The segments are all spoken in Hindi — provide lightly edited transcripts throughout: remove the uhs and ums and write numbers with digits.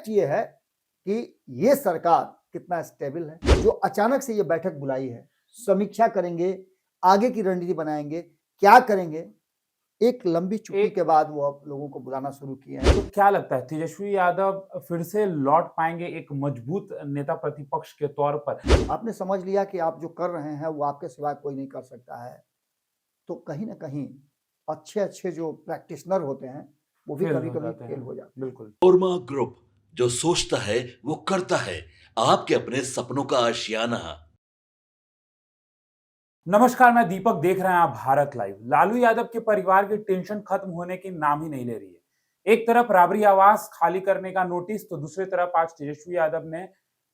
फैक्ट ये है कि ये सरकार कितना स्टेबल है। जो अचानक से ये बैठक बुलाई है, समीक्षा करेंगे, आगे की रणनीति बनाएंगे, क्या करेंगे, एक लंबी चुप्पी के बाद वो अब लोगों को बुलाना शुरू किए हैं। तो क्या लगता है तेजस्वी यादव फिर से लौट पाएंगे एक मजबूत नेता प्रतिपक्ष के तौर पर? आपने समझ लिया कि आप जो कर रहे हैं वो आपके सिवा कोई नहीं कर सकता है, तो कहीं ना कहीं अच्छे जो प्रैक्टिशनर होते हैं वो भी फेल कभी हो कभी जाते फेल हैं, हो जाते हैं। बिल्कुल। ओरमा ग्रुप, जो सोचता है वो करता है। आपके अपने सपनों का आशियाना। नमस्कार, मैं दीपक, देख रहे हैं आप भारत लाइव। लालू यादव के परिवार की टेंशन खत्म होने की नाम ही नहीं ले रही है। एक तरफ राबड़ी आवास खाली करने का नोटिस, तो दूसरी तरफ आज तेजस्वी यादव ने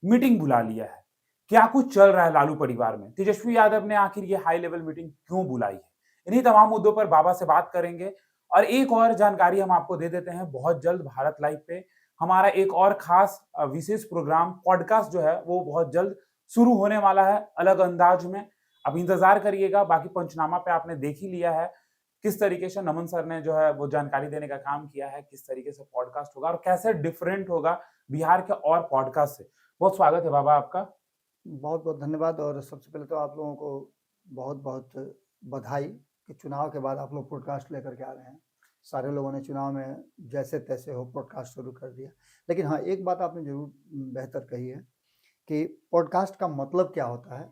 मीटिंग बुला लिया है। क्या कुछ चल रहा है लालू परिवार में? तेजस्वी यादव ने आखिर ये हाई लेवल मीटिंग क्यों बुलाई है? इन्हीं तमाम मुद्दों पर बाबा से बात करेंगे। और एक और जानकारी हम आपको दे देते हैं, बहुत जल्द भारत लाइव पे हमारा एक और खास विशेष प्रोग्राम पॉडकास्ट जो है वो बहुत जल्द शुरू होने वाला है, अलग अंदाज में। अब इंतजार करिएगा। बाकी पंचनामा पे आपने देख ही लिया है किस तरीके से नमन सर ने जो है वो जानकारी देने का काम किया है, किस तरीके से पॉडकास्ट होगा और कैसे डिफरेंट होगा बिहार के और पॉडकास्ट से। बहुत स्वागत है बाबा आपका। बहुत बहुत धन्यवाद। और सबसे पहले तो आप लोगों को बहुत बहुत बधाई कि चुनाव के बाद आप लोग पॉडकास्ट लेकर के आ रहे हैं। सारे लोगों ने चुनाव में जैसे तैसे हो पॉडकास्ट शुरू कर दिया। लेकिन हाँ, एक बात आपने जरूर बेहतर कही है कि पॉडकास्ट का मतलब क्या होता है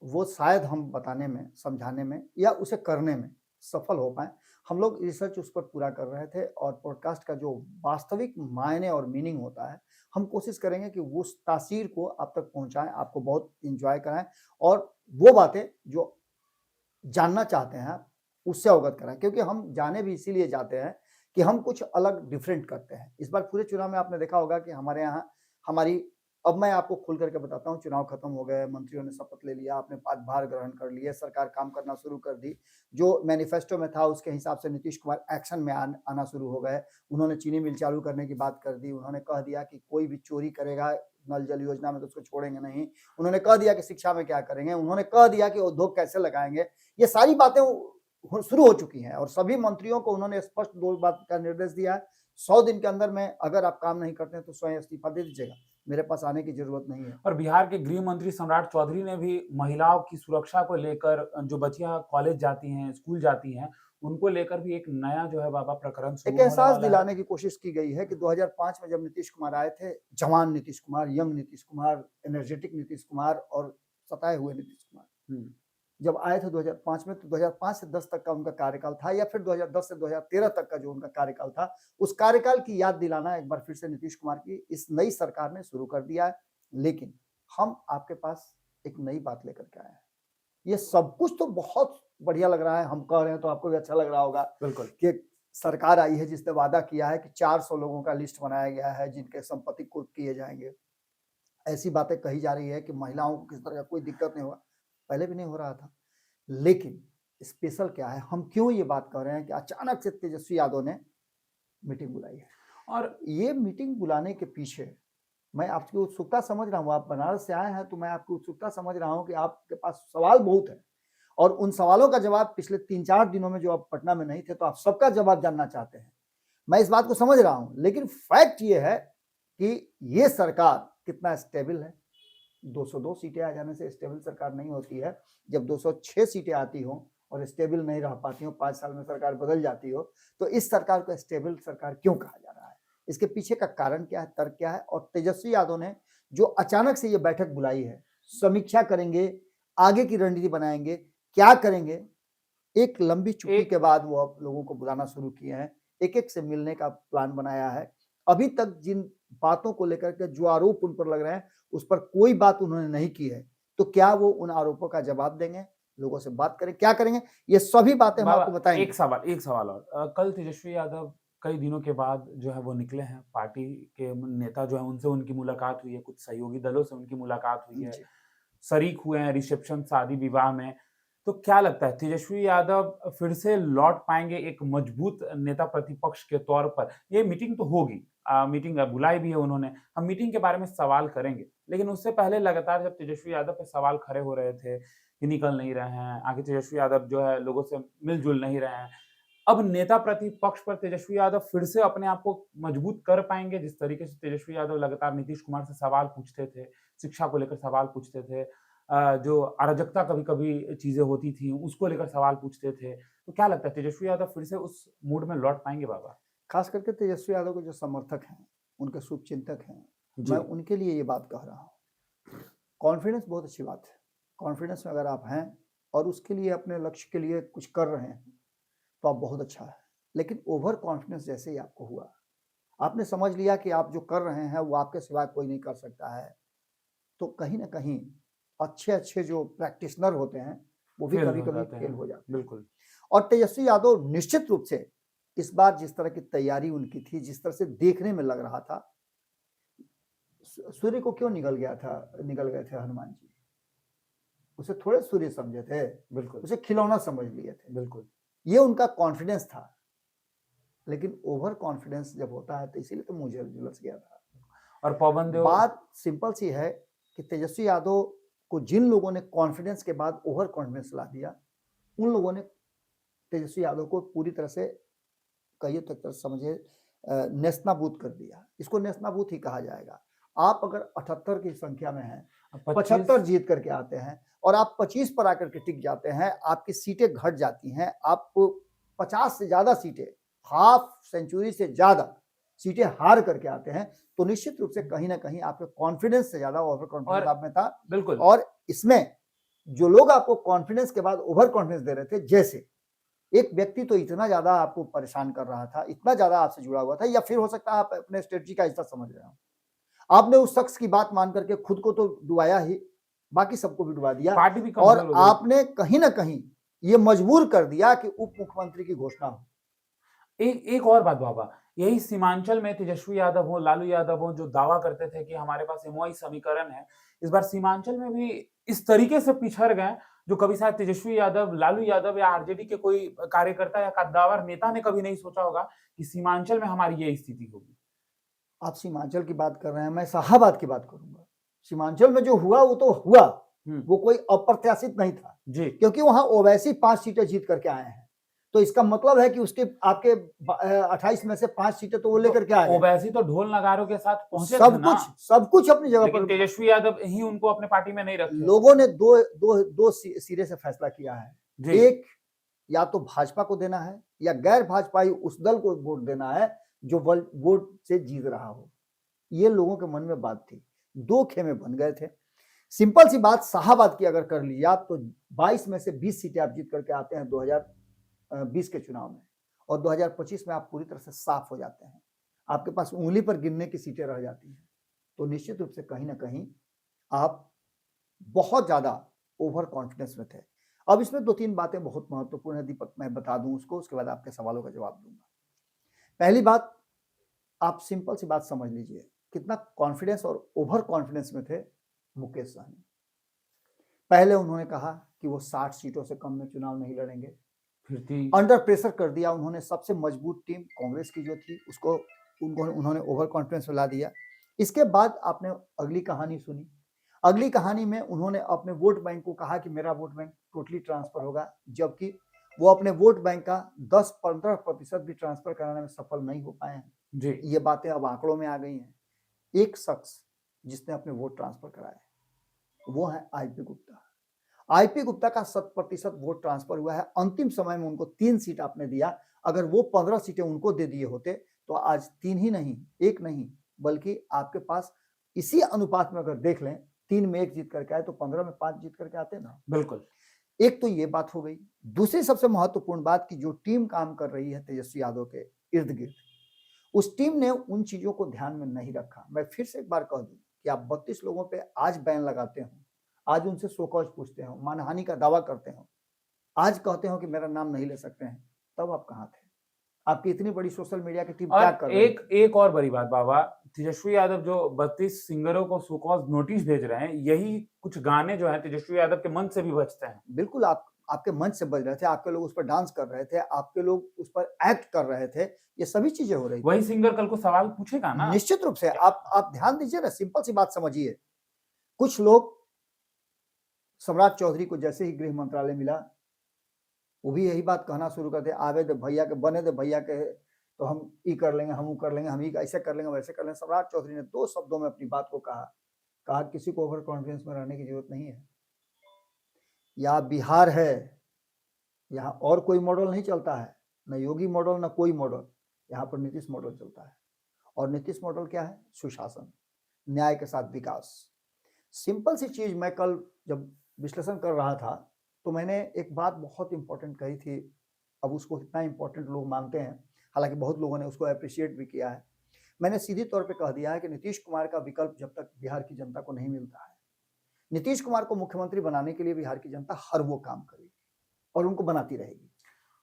वो शायद हम बताने में, समझाने में या उसे करने में सफल हो पाए। हम लोग रिसर्च उस पर पूरा कर रहे थे और पॉडकास्ट का जो वास्तविक मायने और मीनिंग होता है हम कोशिश करेंगे कि उस तासीर को आप तक पहुंचाएं, आपको बहुत इंजॉय कराएं और वो बातें जो जानना चाहते हैं उससे अवगत कराएं। क्योंकि हम जाने भी इसीलिए जाते हैं कि हम कुछ अलग डिफरेंट करते हैं। इस बार पूरे चुनाव में आपने देखा होगा कि हमारे यहाँ हमारी, अब मैं आपको खुल करके बताता हूँ, चुनाव खत्म हो गए, मंत्रियों ने शपथ ले लिया, आपने पदभार ग्रहण कर लिए, सरकार काम करना शुरू कर दी। जो मैनिफेस्टो में था उसके हिसाब से नीतीश कुमार एक्शन में आना शुरू हो गए। उन्होंने चीनी मिल चालू करने की बात कर दी। उन्होंने कह दिया कि कोई भी चोरी करेगा नल जल योजना में तो उसको छोड़ेंगे नहीं। उन्होंने कह दिया कि शिक्षा में क्या करेंगे। उन्होंने कह दिया कि उद्योग कैसे लगाएंगे। ये सारी बातें शुरू हो चुकी हैं और सभी मंत्रियों को उन्होंने स्पष्ट दो बात का निर्देश दिया है। 100 दिन के अंदर में अगर आप काम नहीं करते हैं तो स्वयं इस्तीफा दे दीजिएगा, मेरे पास आने की जरूरत नहीं है। और बिहार के गृह मंत्री सम्राट चौधरी ने भी महिलाओं की सुरक्षा को लेकर, जो बच्चियां कॉलेज जाती हैं, स्कूल जाती हैं, उनको लेकर भी एक नया जो है बाबा प्रकरण एक शुरू होने एहसास वाला है। दिलाने की कोशिश की गई है कि 2005 में जब नीतीश कुमार आए थे, जवान नीतीश कुमार, यंग नीतीश कुमार, एनर्जेटिक नीतीश कुमार और सताए हुए नीतीश कुमार, जब आए थे 2005 में, तो 2005 से 10 तक का उनका कार्यकाल था, या फिर 2010 से 2013 तक का जो उनका कार्यकाल था, उस कार्यकाल की याद दिलाना एक बार फिर से नीतीश कुमार की इस नई सरकार ने शुरू कर दिया है। लेकिन हम आपके पास एक नई बात लेकर के आए हैं। ये सब कुछ तो बहुत बढ़िया लग रहा है, हम कह रहे हैं तो आपको भी अच्छा लग रहा होगा। बिल्कुल। कि सरकार आई है जिसने वादा किया है कि 400 लोगों का लिस्ट बनाया गया है जिनके संपत्ति कुर्क किए जाएंगे। ऐसी बातें कही जा रही है कि महिलाओं को किस तरह का कोई दिक्कत नहीं होगा। पहले भी नहीं हो रहा था। लेकिन स्पेशल क्या है, हम क्यों ये बात कर रहे हैं कि अचानक से तेजस्वी यादव ने मीटिंग बुलाई है। और ये मीटिंग बुलाने के पीछे मैं आपकी उत्सुकता समझ रहा हूँ। आप बनारस से आए हैं तो मैं आपकी उत्सुकता समझ रहा हूँ कि आपके पास सवाल बहुत है और उन सवालों का जवाब पिछले 3-4 दिनों में जो आप पटना में नहीं थे तो आप सबका जवाब जानना चाहते हैं। मैं इस बात को समझ रहा हूँ, लेकिन फैक्ट ये है कि ये सरकार कितना स्टेबल है। 202 सीटें आ जाने से स्टेबल सरकार नहीं होती है। जब 206 सीटें आती हो और स्टेबल नहीं रह पाती हो, 5 साल में सरकार बदल जाती हो, तो इस सरकार को स्टेबल सरकार क्यों कहा जा रहा है? इसके पीछे का कारण क्या है, तर्क क्या है? और तेजस्वी यादव ने जो अचानक से ये बैठक बुलाई है, समीक्षा करेंगे, आगे की रणनीति बनाएंगे, क्या करेंगे, एक लंबी चुप्पी के बाद वो अब लोगों को बुलाना शुरू किए हैं। एक एक से मिलने का प्लान बनाया है। अभी तक जिन बातों को लेकर के जो आरोप उन पर लग रहे हैं उस पर कोई बात उन्होंने नहीं की है। तो क्या वो उन आरोपों का जवाब देंगे? लोगों से बात करें, क्या करेंगे, ये सभी बातें हम आपको बताएंगे। एक सवाल और, कल तेजस्वी यादव कई दिनों के बाद जो है वो निकले हैं। पार्टी के नेता जो है उनसे उनकी मुलाकात हुई है, कुछ सहयोगी दलों से उनकी मुलाकात हुई है, शरीक हुए हैं रिसेप्शन, शादी विवाह में। तो क्या लगता है तेजस्वी यादव फिर से लौट पाएंगे एक मजबूत नेता प्रतिपक्ष के तौर पर? ये मीटिंग तो होगी, मीटिंग बुलाई भी है उन्होंने, हम मीटिंग के बारे में सवाल करेंगे। लेकिन उससे पहले लगातार जब तेजस्वी यादव पे सवाल खड़े हो रहे थे कि निकल नहीं रहे हैं, आगे तेजस्वी यादव जो है लोगों से मिलजुल नहीं रहे हैं, अब नेता प्रतिपक्ष पर तेजस्वी यादव फिर से अपने आप को मजबूत कर पाएंगे? जिस तरीके से तेजस्वी यादव लगातार नीतीश कुमार से सवाल पूछते थे, शिक्षा को लेकर सवाल पूछते थे, जो अराजकता कभी-कभी चीजें होती थी, उसको लेकर सवाल पूछते थे। तो क्या लगता है तेजस्वी यादव फिर से उस मूड में लौट पाएंगे बाबा? खास करके तेजस्वी यादव के जो समर्थक हैं, उनके शुभचिंतक हैं, जी। मैं उनके लिए ये बात कह रहा हूँ। कॉन्फिडेंस बहुत अच्छी बात है। कॉन्फिडेंस में अगर आप हैं और उसके लिए अपने लक्ष्य के लिए कुछ कर रहे हैं तो आप बहुत अच्छा है। लेकिन ओवर कॉन्फिडेंस जैसे ही आपको हुआ, आपने समझ लिया कि आप जो कर रहे हैं वो आपके सिवाय कोई नहीं कर सकता है, तो कहीं ना कहीं अच्छे जो प्रैक्टिशनर होते हैं वो भी फेल कभी हो कभी जाते फेल हैं, हो जाते हैं। बिल्कुल। और तेजस्वी यादव निश्चित रूप से इस बार जिस तरह की तैयारी उनकी थी, जिस तरह से देखने में लग रहा था, सूर्य को क्यों निकल गए थे हनुमान जी? उसे थोड़े सूर्य समझे थे, बिल्कुल, उसे खिलौना समझ लिए थे। बिल्कुल। ये उनका कॉन्फिडेंस था। लेकिन ओवर कॉन्फिडेंस जब होता है तो इसीलिए तो मुझे झुलस गया था। और पवन देव बात सिंपल सी है कि तेजस्वी यादव को जिन लोगों ने कॉन्फिडेंस के बाद ओवर कॉन्फिडेंस ला दिया, उन लोगों ने तेजस्वी यादव को पूरी तरह से कहिए तो समझे नेस्तनाबूद कर दिया। इसको नेस्तनाबूद ही कहा जाएगा। आप अगर 78 की संख्या में हैं, 75 जीत करके आते हैं और आप 25 पर आकर के टिक जाते हैं, आपकी सीटें घट जाती हैं, आप 50 से ज्यादा सीटें, हाफ सेंचुरी से ज्यादा सीटें हार करके आते हैं, तो निश्चित रूप से कहीं ना कहीं आपके कॉन्फिडेंस से ज्यादा ओवर कॉन्फिडेंस आप में था। बिल्कुल। और इसमें जो लोग आपको कॉन्फिडेंस के बाद ओवर कॉन्फिडेंस दे रहे थे, जैसे एक व्यक्ति तो इतना ज्यादा आपको परेशान कर रहा था, इतना ज्यादा आपसे जुड़ा हुआ था, या फिर हो सकता है आप अपने स्ट्रेटजी का हिस्सा समझ रहे हो, आपने उस शख्स की बात मान करके खुद को तो डुबाया ही, बाकी सबको भी डुबा दिया। पार्टी भी और कमजोर हो गई। आपने कहीं ना कहीं ये मजबूर कर दिया कि उप मुख्यमंत्री की घोषणा हो। एक और बात बाबा, यही सीमांचल में तेजस्वी यादव हो, लालू यादव हो, जो दावा करते थे कि हमारे पास एमओआई समीकरण है, इस बार सीमांचल में भी इस तरीके से पिछड़ गए, जो कभी शायद तेजस्वी यादव, लालू यादव या आरजेडी के कोई कार्यकर्ता या कद्दावर नेता ने कभी नहीं सोचा होगा कि सीमांचल में हमारी ये स्थिति होगी। आप सीमांचल की बात कर रहे हैं, मैं शाहाबाद की बात करूंगा। सीमांचल में जो हुआ वो तो हुआ, वो कोई अप्रत्याशित नहीं था जी, क्योंकि वहां ओवैसी 5 सीटें जीत करके आए हैं, तो इसका मतलब है कि उसके आपके 28 में से 5 सीटें तो वो लेकर के आए। ओवैसी तो ढोल नगारों के साथ पहुंचे थे ना, सब कुछ अपनी जगह लेकिन पर। तेजस्वी यादव ही उनको अपने पार्टी में नहीं रखे। लोगों ने दो सिरे से फैसला किया है। एक, या तो भाजपा को देना है या गैर भाजपाई उस दल को वोट देना है जो वोट से जीत रहा हो। ये लोगों के मन में बात थी, दो खेमे बन गए थे। सिंपल सी बात, शाहाबाद की अगर कर ली आप तो 22 में से 20 सीटें आप जीत करके आते हैं 2020 के चुनाव में, और 2025 में आप पूरी तरह से साफ हो जाते हैं, आपके पास उंगली पर गिनने की सीटें रह जाती हैं। तो निश्चित रूप से कहीं ना कहीं आप बहुत ज्यादा ओवर कॉन्फिडेंस में थे। अब इसमें 2-3 बातें बहुत महत्वपूर्ण है दीपक, मैं बता दूं उसको, उसके बाद आपके सवालों का जवाब दूंगा। पहली बात, आप सिंपल सी बात समझ लीजिए, कितना कॉन्फिडेंस और ओवर कॉन्फिडेंस में थे मुकेश सहनी। पहले उन्होंने कहा कि वो 60 सीटों से कम में चुनाव नहीं लड़ेंगे, फिर अंडर प्रेशर कर दिया उन्होंने। सबसे मजबूत टीम कांग्रेस की जो थी उसको उन्होंने ओवर कॉन्फिडेंस में ला दिया। इसके बाद आपने अगली कहानी सुनी। अगली कहानी में उन्होंने अपने वोट बैंक को कहा कि मेरा वोट बैंक टोटली ट्रांसफर होगा, जबकि वो अपने वोट बैंक का 10-15% भी ट्रांसफर कराने में सफल नहीं हो पाए हैं जी। ये बातें अब आंकड़ों में आ गई हैं। एक शख्स जिसने अपने वोट ट्रांसफर कराए वो है आईपी गुप्ता। आईपी गुप्ता का 100% वोट ट्रांसफर हुआ है। अंतिम समय में उनको 3 सीट आपने दिया, अगर वो 15 सीटें उनको दे दिए होते तो आज 3 ही नहीं, 1 नहीं, बल्कि आपके पास इसी अनुपात में अगर देख लें, 3 में 1 जीत करके आए तो 15 में 5 जीत करके आते ना। बिल्कुल। एक तो ये बात हो गई। दूसरी सबसे महत्वपूर्ण बात कि जो टीम काम कर रही है तेजस्वी यादव के इर्द गिर्द, उस टीम ने उन चीजों को ध्यान में नहीं रखा। मैं फिर से एक बार कह दूं कि आप 32 लोगों पे आज बैन लगाते हो, आज उनसे सो कॉज पूछते हो, मानहानि का दावा करते हो, आज कहते हो कि मेरा नाम नहीं ले सकते हैं, तब आप कहाँ थे? आपकी इतनी बड़ी सोशल मीडिया की टीम क्या कर रही है? एक और बड़ी बात बाबा, तेजस्वी यादव जो 32 सिंगरों को सो कॉज नोटिस भेज रहे हैं, यही कुछ गाने जो हैं तेजस्वी यादव के मंच से भी बजते हैं। बिल्कुल, आपके मंच से बज रहे थे, आपके लोग उस पर डांस कर रहे थे, आपके लोग उस पर एक्ट कर रहे थे, ये सभी चीजें हो रही थी। वही सिंगर कल को सवाल पूछेगा ना। निश्चित रूप से आप ध्यान दीजिए ना, सिंपल सी बात समझिए। कुछ लोग सम्राट चौधरी को जैसे ही गृह मंत्रालय मिला, वो भी यही बात कहना शुरू करते, आवे दे भैया के, बने दे भैया के, तो हम ई कर लेंगे, हम वो कर लेंगे, हम ऐसे कर लेंगे, वैसे कर लेंगे। सम्राट चौधरी ने 2 शब्दों में अपनी बात को कहा किसी को ओवर कॉन्फिडेंस में रहने की जरूरत नहीं है। या बिहार है, यहाँ और कोई मॉडल नहीं चलता है, न योगी मॉडल न कोई मॉडल, यहाँ पर नीतीश मॉडल चलता है। और नीतीश मॉडल क्या है? सुशासन, न्याय के साथ विकास। सिंपल सी चीज, मैं कल जब विश्लेषण कर रहा था तो मैंने एक बात बहुत इंपॉर्टेंट कही थी। अब उसको इतना इंपॉर्टेंट लोग मानते हैं, हालांकि बहुत लोगों ने उसको अप्रिशिएट भी किया है। मैंने सीधी तौर पे कह दिया है कि नीतीश कुमार का विकल्प जब तक बिहार की जनता को नहीं मिलता है, नीतीश कुमार को मुख्यमंत्री बनाने के लिए बिहार की जनता हर वो काम करेगी और उनको बनाती रहेगी।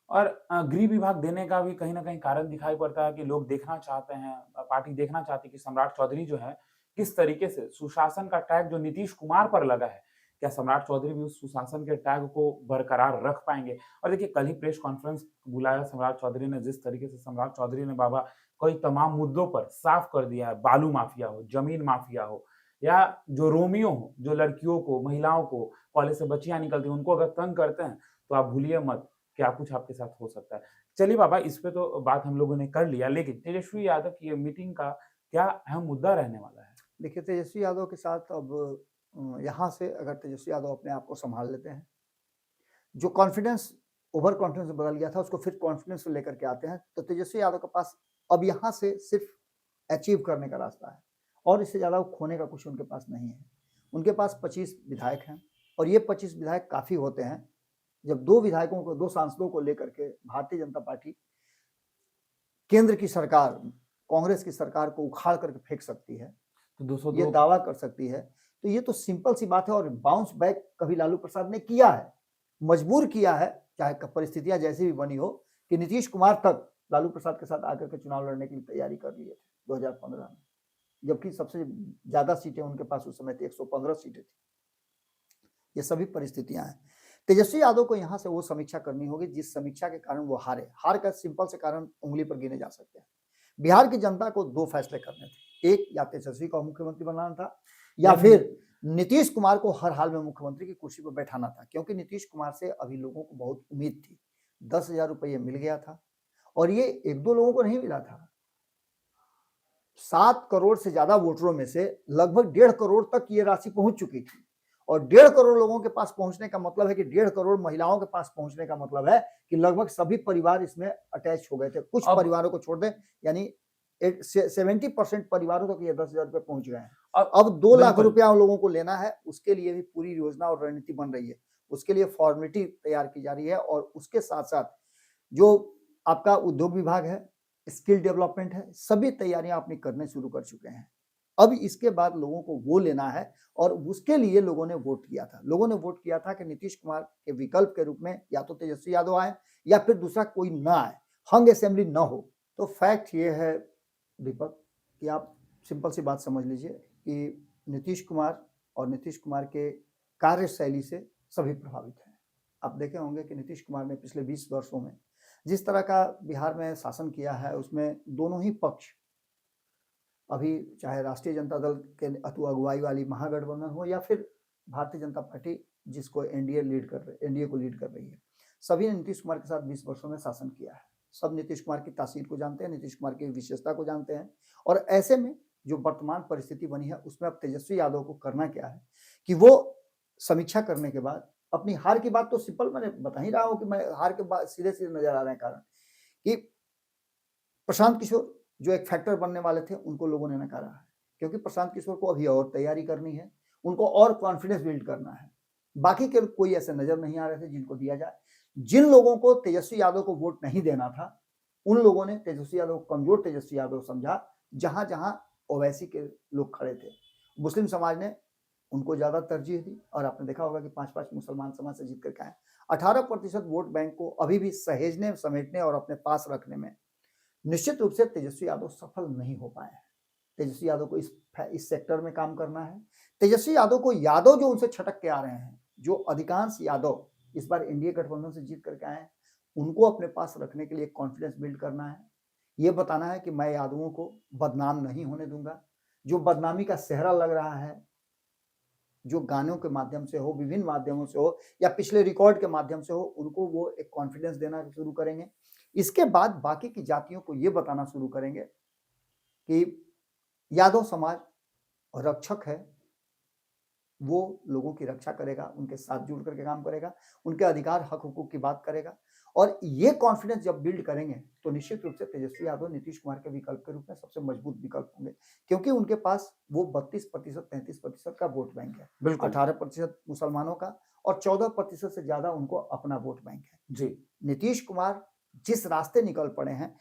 और गृह विभाग देने का भी कहीं ना कहीं कारण दिखाई पड़ता है कि लोग देखना चाहते हैं, पार्टी देखना चाहती है कि सम्राट चौधरी जो है किस तरीके से सुशासन का टैग जो नीतीश कुमार पर लगा है, क्या सम्राट चौधरी भी उस सुशासन के टैग को बरकरार रख पाएंगे। और देखिए, कल ही प्रेस कॉन्फ्रेंस बुलाया सम्राट चौधरी ने, जिस तरीके से सम्राट चौधरी ने बाबा कई तमाम मुद्दों पर साफ कर दिया है, बालू माफिया हो, जमीन माफिया हो, या जो रोमियो हो, जो लड़कियों को, महिलाओं को, कॉलेज से बच्चियां निकलती हैं उनको अगर तंग करते हैं, तो आप भूलिए मत क्या कुछ आपके साथ हो सकता है। चलिए बाबा, इस पे तो बात हम लोगों ने कर लिया, लेकिन तेजस्वी यादव की ये मीटिंग का क्या अहम मुद्दा रहने वाला है? देखिए, तेजस्वी यादव के साथ अब यहाँ से अगर तेजस्वी यादव अपने आप को संभाल लेते हैं, जो कॉन्फिडेंस ओवर कॉन्फिडेंस में बदल गया था उसको फिर कॉन्फिडेंस में लेकर के आते हैं, तो तेजस्वी यादव के पास अब यहाँ से सिर्फ अचीव करने का रास्ता है और इससे ज़्यादा खोने का कुछ उनके पास नहीं है। उनके पास 25 विधायक हैं और ये 25 विधायक काफ़ी होते हैं जब 2 विधायकों को, 2 सांसदों को लेकर के भारतीय जनता पार्टी केंद्र की सरकार, कांग्रेस की सरकार को उखाड़ करके फेंक सकती है, तो 202 ये दावा कर सकती है। तो ये तो सिंपल सी बात है और बाउंस बैक कभी लालू प्रसाद ने किया है, मजबूर किया है, चाहे परिस्थितियां जैसी भी बनी हो, कि नीतीश कुमार तक लालू प्रसाद के साथ आकर के चुनाव लड़ने की तैयारी कर लिए थे 2015 में, जबकि सबसे ज्यादा सीटें उनके पास उस समय थी, 115 सीटें थी। ये सभी परिस्थितियां हैं। तेजस्वी यादव को यहाँ से वो समीक्षा करनी होगी जिस समीक्षा के कारण वो हारे। हार का सिंपल से कारण उंगली पर गिने जा सकते हैं। बिहार की जनता को 2 फैसले करने थे, एक या तेजस्वी को मुख्यमंत्री बनाना था या फिर नीतीश कुमार को हर हाल में मुख्यमंत्री की कुर्सी पर बैठाना था, क्योंकि नीतीश कुमार से अभी लोगों को बहुत उम्मीद थी। 10,000 रुपये मिल गया था और ये 1-2 लोगों को नहीं मिला था। 7 करोड़ से ज्यादा वोटरों में से लगभग 1.5 करोड़ तक ये राशि पहुंच चुकी थी और 1.5 करोड़ लोगों के पास पहुंचने का मतलब है कि 1.5 करोड़ महिलाओं के पास पहुंचने का मतलब है कि लगभग सभी परिवार इसमें अटैच हो गए थे। कुछ परिवारों को छोड़ दें, यानी 70% परिवारों तक ये 10,000 रुपये पहुंच गए हैं। अब 2 लाख रुपया उन लोगों को लेना है, उसके लिए भी पूरी योजना और रणनीति बन रही है, उसके लिए फॉर्मेलिटी तैयार की जा रही है और उसके साथ साथ जो आपका उद्योग विभाग है, स्किल डेवलपमेंट है, सभी तैयारियां अपनी करने शुरू कर चुके हैं। अब इसके बाद लोगों को वो लेना है और उसके लिए लोगों ने वोट किया था। लोगों ने वोट किया था कि नीतीश कुमार के विकल्प के रूप में या तो तेजस्वी यादव आए या फिर दूसरा कोई ना आए, हंग असेंबली ना हो। तो फैक्ट ये है दीपक कि आप सिंपल सी बात समझ लीजिए कि नीतीश कुमार और नीतीश कुमार के कार्यशैली से सभी प्रभावित हैं। आप देखे होंगे कि नीतीश कुमार ने पिछले 20 वर्षों में जिस तरह का बिहार में शासन किया है, उसमें दोनों ही पक्ष, अभी चाहे राष्ट्रीय जनता दल के अगुवाई वाली महागठबंधन हो या फिर भारतीय जनता पार्टी जिसको एनडीए को लीड कर रही है, सभी ने नीतीश कुमार के साथ 20 वर्षों में शासन किया है। सब नीतीश कुमार की तासीर को जानते हैं, नीतीश कुमार की विशेषता को जानते हैं और ऐसे में जो वर्तमान परिस्थिति बनी है उसमें अब तेजस्वी यादव को करना क्या है कि वो समीक्षा करने के बाद अपनी हार की बात, तो सिंपल मैंने बता ही रहा हूं कि मैं हार के बाद सीधे सीधे नजर आ रहे हैं कारण कि प्रशांत किशोर जो एक फैक्टर बनने वाले थे उनको लोगों ने नकारा है, क्योंकि प्रशांत किशोर को अभी और तैयारी करनी है, उनको और कॉन्फिडेंस बिल्ड करना है। बाकी के कोई ऐसे नजर नहीं आ रहे थे जिनको दिया जाए। जिन लोगों को तेजस्वी यादव को वोट नहीं देना था उन लोगों ने तेजस्वी यादव को कमजोर तेजस्वी यादव समझा, जहां जहां ओवैसी के लोग खड़े थे। मुस्लिम समाज ने उनको ज्यादा तरजीह दी और आपने देखा होगा कि 5-5 मुसलमान समाज से जीत करके आए। 18% वोट बैंक को अभी भी सहेजने, समेटने और अपने पास रखने में निश्चित रूप से तेजस्वी यादव सफल नहीं हो पाए हैं। तेजस्वी यादव को इस सेक्टर में काम करना है। तेजस्वी यादव को यादव जो उनसे छटक के आ रहे हैं, जो अधिकांश यादव इस बार एनडीए गठबंधन से जीत करके आए हैं, उनको अपने पास रखने के लिए कॉन्फिडेंस बिल्ड करना है। ये बताना है कि मैं यादवों को बदनाम नहीं होने दूंगा। जो बदनामी का सेहरा लग रहा है जो गानों के माध्यम से हो, विभिन्न माध्यमों से हो या पिछले रिकॉर्ड के माध्यम से हो, उनको वो एक कॉन्फिडेंस देना शुरू करेंगे। इसके बाद बाकी की जातियों को ये बताना शुरू करेंगे कि यादव समाज रक्षक है, वो लोगों की रक्षा करेगा, उनके साथ जुड़ करके काम करेगा, उनके अधिकार हक हुकूक की बात करेगा। और ये कॉन्फिडेंस जब बिल्ड करेंगे तो निश्चित रूप से तेजस्वी यादव नीतीश कुमार के विकल्प के रूप में सबसे मजबूत विकल्प होंगे, क्योंकि उनके पास वो 32% 33% का वोट बैंक है, बिल्कुल 18% मुसलमानों का और 14% से ज्यादा उनको अपना वोट बैंक है। जी। नीतीश कुमार जिस रास्ते निकल पड़े हैं,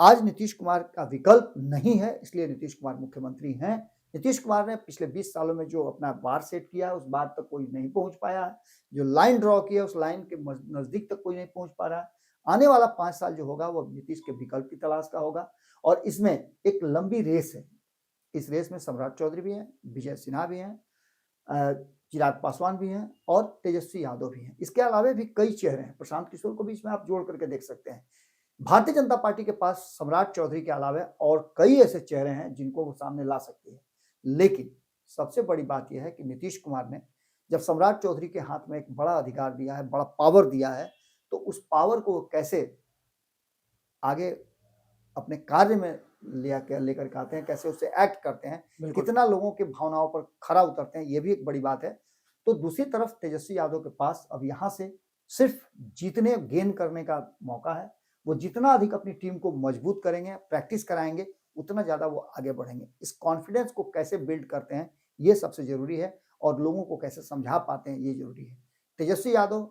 आज नीतीश कुमार का विकल्प नहीं है, इसलिए नीतीश कुमार मुख्यमंत्री हैं। नीतीश कुमार ने पिछले 20 सालों में जो अपना बार सेट किया, उस बार तक कोई नहीं पहुंच पाया है। जो लाइन ड्रॉ किया, उस लाइन के नजदीक तक कोई नहीं पहुंच पा रहा है। आने वाला 5 साल जो होगा वो नीतीश के विकल्प की तलाश का होगा और इसमें एक लंबी रेस है। इस रेस में सम्राट चौधरी भी हैं, विजय सिन्हा भी हैं, चिराग पासवान भी हैं और तेजस्वी यादव भी हैं। इसके अलावा भी कई चेहरे हैं, प्रशांत किशोर को भी इसमें आप जोड़ करके देख सकते हैं। भारतीय जनता पार्टी के पास सम्राट चौधरी के अलावा और कई ऐसे चेहरे हैं जिनको वो सामने ला सकती है। लेकिन सबसे बड़ी बात यह है कि नीतीश कुमार ने जब सम्राट चौधरी के हाथ में एक बड़ा अधिकार दिया है, बड़ा पावर दिया है, तो उस पावर को कैसे आगे अपने कार्य में लेकर के आते हैं, कैसे उससे एक्ट करते हैं, कितना लोगों के भावनाओं पर खरा उतरते हैं, ये भी एक बड़ी बात है। तो दूसरी तरफ तेजस्वी यादव के पास अब यहाँ से सिर्फ जीतने गेन करने का मौका है। वो जितना अधिक अपनी टीम को मजबूत करेंगे, प्रैक्टिस कराएंगे, उतना ज्यादा वो आगे बढ़ेंगे। इस कॉन्फिडेंस को कैसे बिल्ड करते हैं ये सबसे जरूरी है और लोगों को कैसे समझा पाते हैं ये जरूरी है। तेजस्वी यादव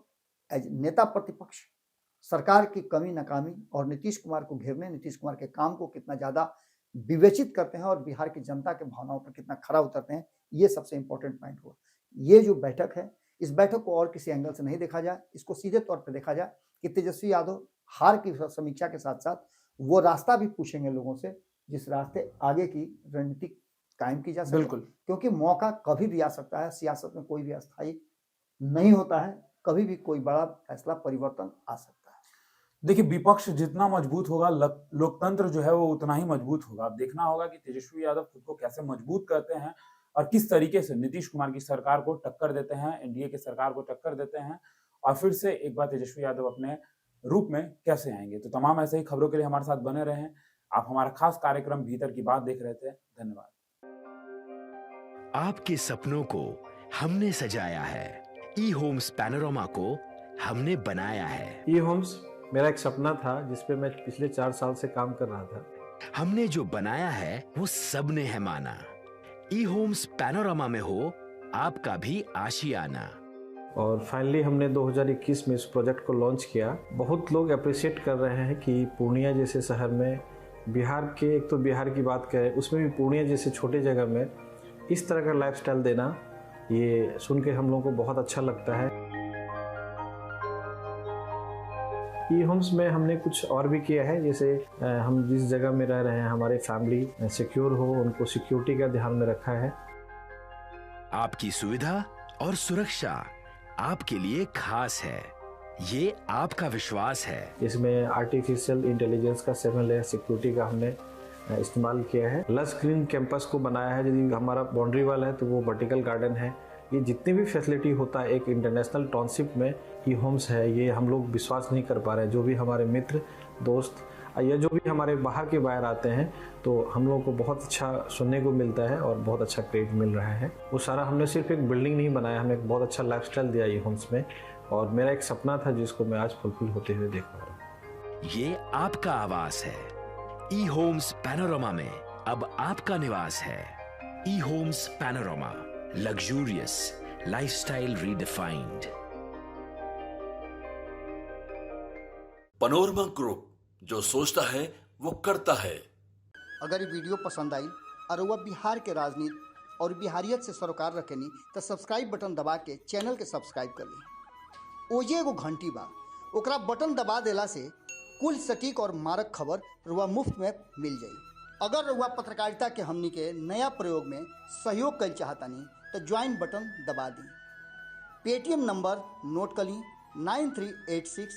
एज नेता प्रतिपक्ष सरकार की कमी नाकामी और नीतीश कुमार को घेरने, नीतीश कुमार के काम को कितना ज्यादा विवेचित करते हैं और बिहार की जनता के भावनाओं पर कितना खरा उतरते हैं, ये सबसे इंपॉर्टेंट पॉइंट हुआ। ये जो बैठक है, इस बैठक को और किसी एंगल से नहीं देखा जाए, इसको सीधे तौर पर देखा जाए कि तेजस्वी यादव हार की समीक्षा के साथ साथ वो रास्ता भी पूछेंगे लोगों से जिस रास्ते आगे की रणनीति कायम की जा सके। बिल्कुल, क्योंकि मौका कभी भी आ सकता है, सियासत में कोई भी अस्थायी नहीं होता है, कभी भी कोई बड़ा फैसला परिवर्तन आ सकता है। देखिए विपक्ष जितना मजबूत होगा, लोकतंत्र जो है वो उतना ही मजबूत होगा। अब देखना होगा कि तेजस्वी यादव खुद को कैसे मजबूत करते हैं और किस तरीके से नीतीश कुमार की सरकार को टक्कर देते हैं, एनडीए की सरकार को टक्कर देते हैं और फिर से एक बार तेजस्वी यादव अपने रूप में कैसे आएंगे। तो तमाम ऐसे ही खबरों के लिए हमारे साथ बने रहें। आप हमारा खास कार्यक्रम भीतर की बात देख रहे थे। धन्यवाद। आपके सपनों को हमने सजाया है, ई होम्स पैनोरमा को हमने बनाया है। ई होम्स मेरा एक सपना था जिस पे मैं पिछले 4 साल से काम कर रहा था। हमने जो बनाया है वो सबने है माना। ई होम्स पैनोरमा में हो आपका भी आशियाना। और फाइनली हमने 2021 में इस प्रोजेक्ट को लॉन्च किया। बहुत लोग अप्रिशिएट कर रहे हैं कि पूर्णिया जैसे शहर में, बिहार के, एक तो बिहार की बात करें उसमें भी पूर्णिया जैसे छोटे जगह में इस तरह का लाइफस्टाइल देना, ये सुन के हम लोगों को बहुत अच्छा लगता है। ई होम्स में हमने कुछ और भी किया है, जैसे हम जिस जगह में रह रहे हैं हमारे फैमिली सिक्योर हो, उनको सिक्योरिटी का ध्यान में रखा है। आपकी सुविधा और सुरक्षा आपके लिए खास है, ये आपका विश्वास है। इसमें आर्टिफिशियल इंटेलिजेंस का 7 लेयर सिक्योरिटी का हमने इस्तेमाल किया है। लस ग्रीन कैंपस को बनाया है। यदि हमारा बाउंड्री वाल है तो वो वर्टिकल गार्डन है। ये जितनी भी फैसिलिटी होता है एक इंटरनेशनल टाउनशिप में ई होम्स है, ये हम लोग विश्वास नहीं कर पा रहे हैं। जो भी हमारे मित्र दोस्त या जो भी हमारे बाहर के बाहर आते हैं तो हम लोगों को बहुत अच्छा सुनने को मिलता है और बहुत अच्छा क्रेडिट मिल रहा है। वो सारा हमने सिर्फ एक बिल्डिंग नहीं बनाया, हमें एक बहुत अच्छा लाइफस्टाइल दिया ई होम्स में और मेरा एक सपना था जिसको मैं आज फुलफिल होते हुए देख पा रहा हूँ। ये आपका आवास है। ई होम्स पैनोरमा में अब आपका निवास है। E Homes Panorama, luxurious lifestyle redefined. Panorama group, जो सोचता है वो करता है। अगर ये वीडियो पसंद आई और वह बिहार के राजनीति और बिहारियत से सरोकार रखेनी तो सब्सक्राइब बटन दबा के चैनल के सब्सक्राइब कर ली। ओजे एगो घंटी बा, ओकरा बटन दबा देला से कुल सटीक और मारक खबर रुआ मुफ्त में मिल जाई। अगर रुआ पत्रकारिता के हमनी के नया प्रयोग में सहयोग कर चाहतानी तो ज्वाइन बटन दबा दी। पेटीएम नंबर नोट कर ली 9386